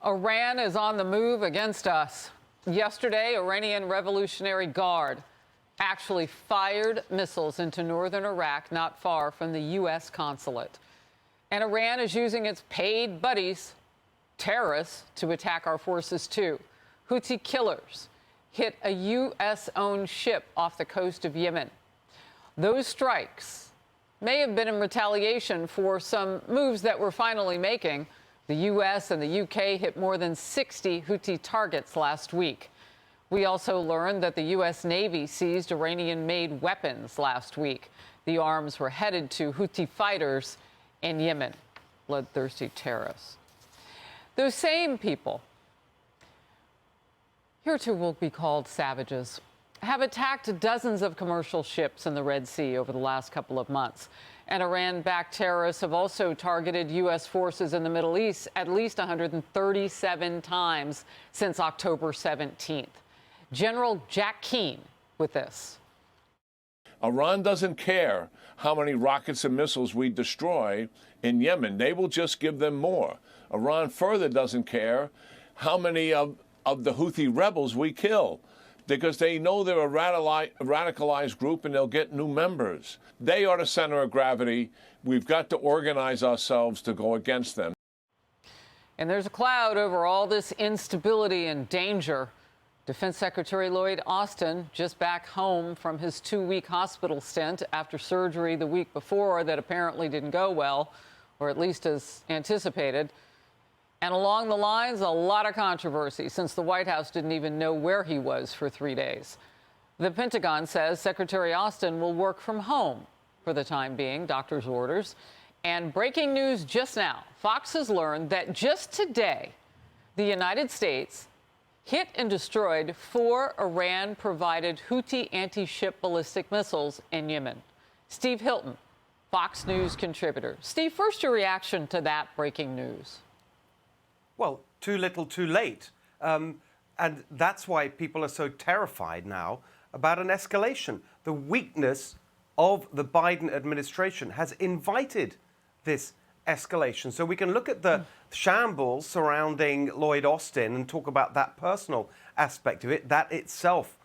Iran is on the move against us. Yesterday, Iranian Revolutionary Guard actually fired missiles into northern Iraq, not far from the U.S. consulate. And Iran is using its paid buddies, terrorists, to attack our forces, too. Houthi killers hit a U.S.-owned ship off the coast of Yemen. Those strikes may have been in retaliation for some moves that we're finally making. The U.S. and the U.K. hit more than 60 Houthi targets last week. We also learned that the U.S. Navy seized Iranian-made weapons last week. The arms were headed to Houthi fighters in Yemen, bloodthirsty terrorists. Those same people, hereto will be called savages, have attacked dozens of commercial ships in the Red Sea over the last couple of months. And Iran-backed terrorists have also targeted U.S. forces in the Middle East at least 137 times since October 17th. General Jack Keane with this. Iran doesn't care how many rockets and missiles we destroy in Yemen. They will just give them more. Iran further doesn't care how many of the Houthi rebels we kill, because they know they're a radicalized group and they'll get new members. They are the center of gravity. We've got to organize ourselves to go against them. And there's a cloud over all this instability and danger. Defense Secretary Lloyd Austin, just back home from his 2-week hospital stint after surgery the week before that apparently didn't go well, or at least as anticipated. And along the lines, a lot of controversy since the White House didn't even know where he was for 3 days. The Pentagon says Secretary Austin will work from home for the time being, doctor's orders. And breaking news just now, Fox has learned that just today, the United States hit and destroyed 4 Iran-provided Houthi anti-ship ballistic missiles in Yemen. Steve Hilton, Fox News contributor. Steve, first your reaction to that breaking news. Well, too little, too late. And that's why people are so terrified now about an escalation. The weakness of the Biden administration has invited this escalation. So we can look at the shambles surrounding Lloyd Austin and talk about that personal aspect of it. That itself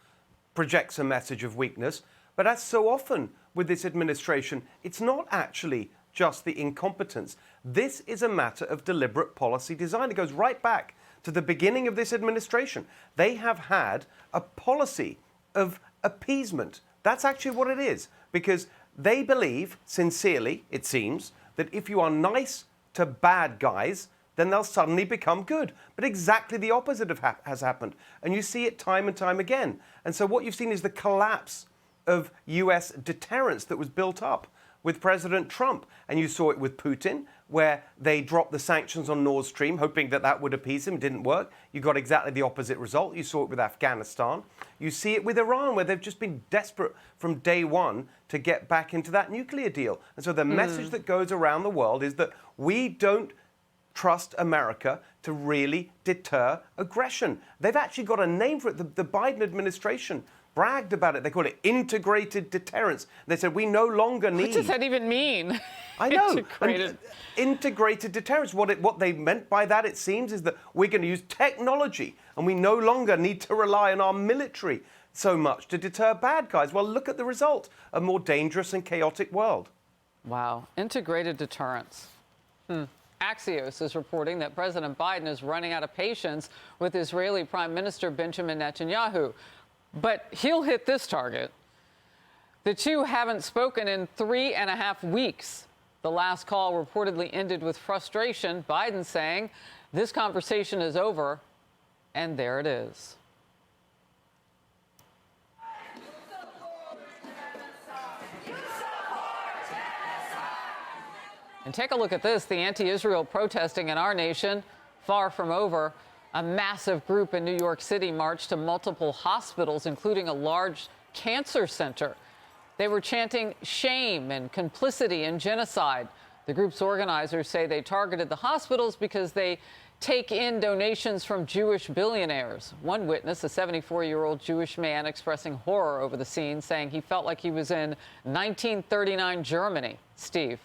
projects a message of weakness. But as so often with this administration, it's not actually just the incompetence. This is a matter of deliberate policy design. It goes right back to the beginning of this administration. They have had a policy of appeasement. That's actually what it is, because they believe, sincerely, it seems, that if you are nice to bad guys, then they'll suddenly become good. But exactly the opposite has happened. And you see it time and time again. And so what you've seen is the collapse of U.S. deterrence that was built up with President Trump. And you saw it with Putin, where they dropped the sanctions on Nord Stream, hoping that that would appease him. It didn't work. You got exactly the opposite result. You saw it with Afghanistan. You see it with Iran, where they've just been desperate from day one to get back into that nuclear deal. And so the message that goes around the world is that we don't trust America to really deter aggression. They've actually got a name for it. The Biden administration bragged about it. They called it integrated deterrence. They said, we no longer need... What does that even mean? I know. Integrated. Integrated deterrence. What they meant by that, it seems, is that we're going to use technology and we no longer need to rely on our military so much to deter bad guys. Well, look at the result. A more dangerous and chaotic world. Wow. Integrated deterrence. Axios is reporting that President Biden is running out of patience with Israeli Prime Minister Benjamin Netanyahu. But he'll hit this target. The two haven't spoken in 3.5 weeks. The last call reportedly ended with frustration, Biden saying, this conversation is over, and there it is. And take a look at this, the anti-Israel protesting in our nation, far from over. A massive group in New York City marched to multiple hospitals, including a large cancer center. They were chanting shame and complicity in genocide. The group's organizers say they targeted the hospitals because they take in donations from Jewish billionaires. One witness, a 74-year-old Jewish man, expressing horror over the scene, saying he felt like he was in 1939 Germany. Steve.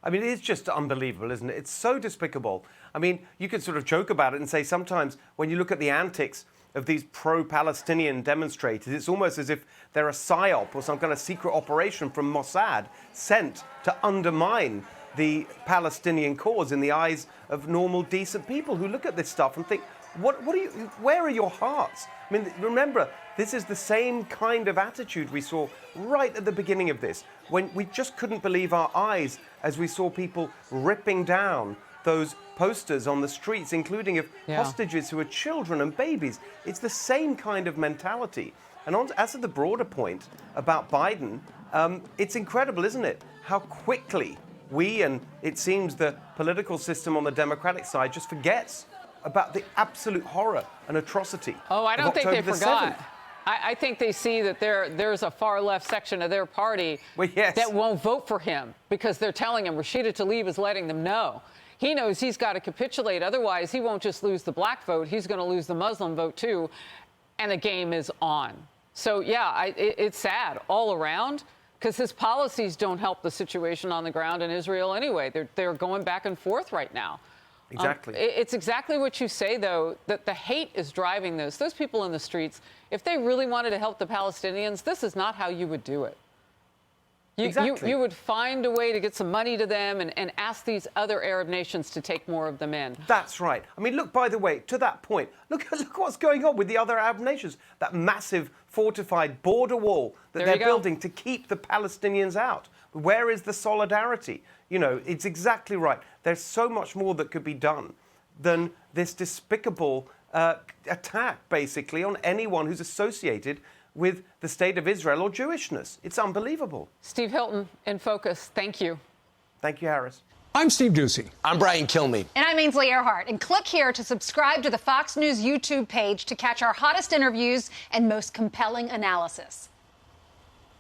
I mean, it is just unbelievable, isn't it? It's so despicable. I mean, you could sort of joke about it and say sometimes when you look at the antics of these pro-Palestinian demonstrators, it's almost as if they're a psyop or some kind of secret operation from Mossad sent to undermine the Palestinian cause in the eyes of normal, decent people who look at this stuff and think, where are your hearts? I mean, remember, this is the same kind of attitude we saw right at the beginning of this, when we just couldn't believe our eyes as we saw people ripping down those posters on the streets, including of hostages who are children and babies. It's the same kind of mentality. And as to the broader point about Biden, it's incredible, isn't it, how quickly we, and it seems the political system on the Democratic side, just forgets about the absolute horror and atrocity. Oh, I don't think they October the forgot. 7th. I think they see that there's a far left section of their party that won't vote for him because they're telling him, Rashida Tlaib is letting them know. He knows he's got to capitulate. Otherwise, he won't just lose the black vote. He's going to lose the Muslim vote, too. And the game is on. So, yeah, it's sad all around because his policies don't help the situation on the ground in Israel anyway. They're going back and forth right now. Exactly. It's exactly what you say, though, that the hate is driving this. Those people in the streets, if they really wanted to help the Palestinians, this is not how you would do it. You would find a way to get some money to them and ask these other Arab nations to take more of them in. That's right. I mean, look, by the way, to that point, look what's going on with the other Arab nations. That massive fortified border wall that they're building to keep the Palestinians out. Where is the solidarity? You know, it's exactly right. There's so much more that could be done than this despicable attack, basically, on anyone who's associated with the state of Israel or Jewishness. It's unbelievable. Steve Hilton, in Focus. Thank you. Thank you, Harris. I'm Steve Ducey. I'm Brian Kilmeade. And I'm Ainsley Earhart. And click here to subscribe to the Fox News YouTube page to catch our hottest interviews and most compelling analysis.